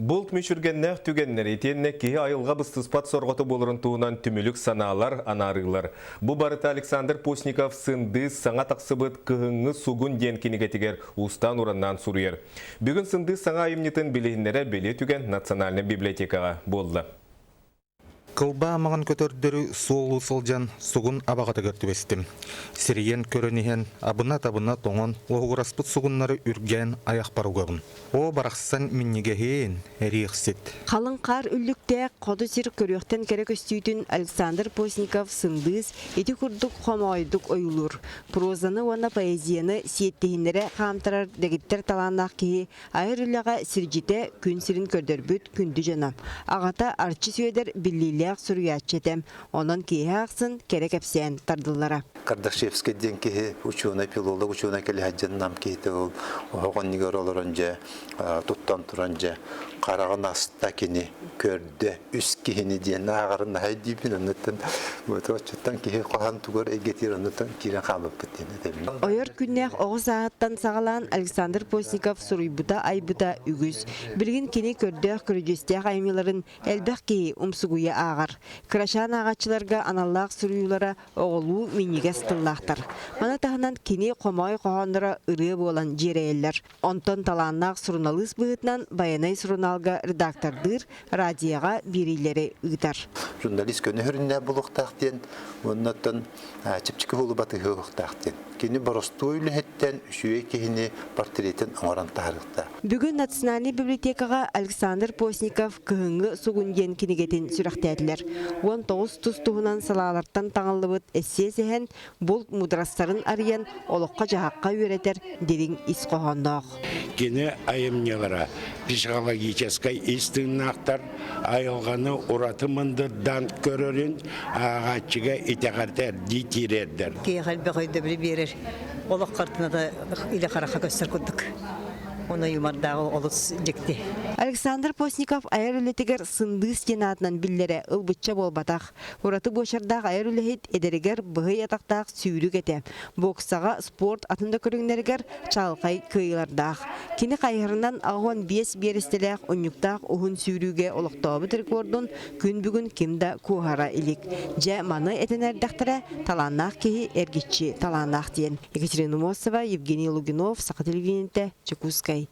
Булт мүшіргеннәк түгеннері тенне кеге айылға бұстыспат сорғыты болырын туынан түмілік саналар, анарылар. Бұ барыта Александр Постников сынды саңа тақсыбыт кығыңы сугун ден кенегетігер ұстан ұраннан сұруер. Бүгін сынды саңа айымнетін білігінлері беле түген национальный библиотекаға болды. Кылба маған көтердері суолу сылжан сугун абағаты көртібестім. Сириен көрінеген абына-табына тоңын оғыраспыт сугуннары үрген аяқ баруғабын. О барақсан миннегейін әрейіксет. Қалың қар үллікте қоды сир көріқтен керек өстейтін Александр Постников сындыз, еті күрдік қомайдық ойылыр. Прозаны оны поэзияны сиеттейінлері қамтырар дегіттер таланақ кейі айыр үліға сиржите күн сирін көрдербіт күнді жанам. Ағата арчы сөйдер біллейлі сурьячетем, онон кие ақсын керек әпсен тардыллара. Кардашевский ден кие ученый пилолог, ученый келі хаджан нам кейті ол, оған негер олыранжа, туттан туранжа, қараған аста кені көрді, үс кені ден ағарын хайдипін ұнытын, өтіғачыттан кие қоған тұғыр әгетер ұнытын керен қамып біттені. Ойыр күннәқ оғыз ағыттан сағалан Александр Постников сұруйбыта айбыта үгіз. Біргін кені көрдіғ көріжестіғ аймеларын әлбәқ кейі ұмсығуя ағар. Крашан ағачыларға аналлақ сұруйлара оғылу минеге стыллақтар. Мана тағынан кені қомай қоғандыра ұры болан жерейлер. Онтон таланнақ сұруналыс бұғытнан баянай сұруналға редактордыр радияға берейлері ұйтар. Журналист көні хүрінне бұлықтақтен, оннаттан чіпчікі ғолы батығы ұқтақтен. Кені барысты ойлы әттен үшуе кейіні портретін аңаран тағырықта. Бүгін национальный библиотекаға Александр Постников кығыңы сугунден кенегетін сүрақтәділер. 19 тұстуғынан салаларттан таңылыбыт әссесіген бұл мұдрастарын ариян олыққа жағаққа өретер дерін ис қоғандақ. Кені айымнелара психологическай истиннақтар айылғаны ұратымындырдан көрерін ағатшыға итеғартер дейтиреддер. Кейғал бәғайды білі берер. Олық қартына да илі қарақа көстер күдік. Оны юмардағы олыс жекті. Александр Постников айыр үлетігер сындыз стенатынан биллері ұлбытча болбатақ. Ураты бошардағы айыр үлехет едерігер бұғы ятақтақ сүйрік еті. Боксаға спорт атында көріңдерігер чалқай күйілардақ. Кені қайғырынан ағуан 5 берістелек ұнюктақ ұғын сүйріге олықтауы тіркордың күн бүгін кемді куғара илік. Жа маны етенердіқтірі таланнақ кейі әргетші таланнақ дейін. Екатерина Мосова, Евгений Лугинов, Сақа телевидениеті, Чекускай.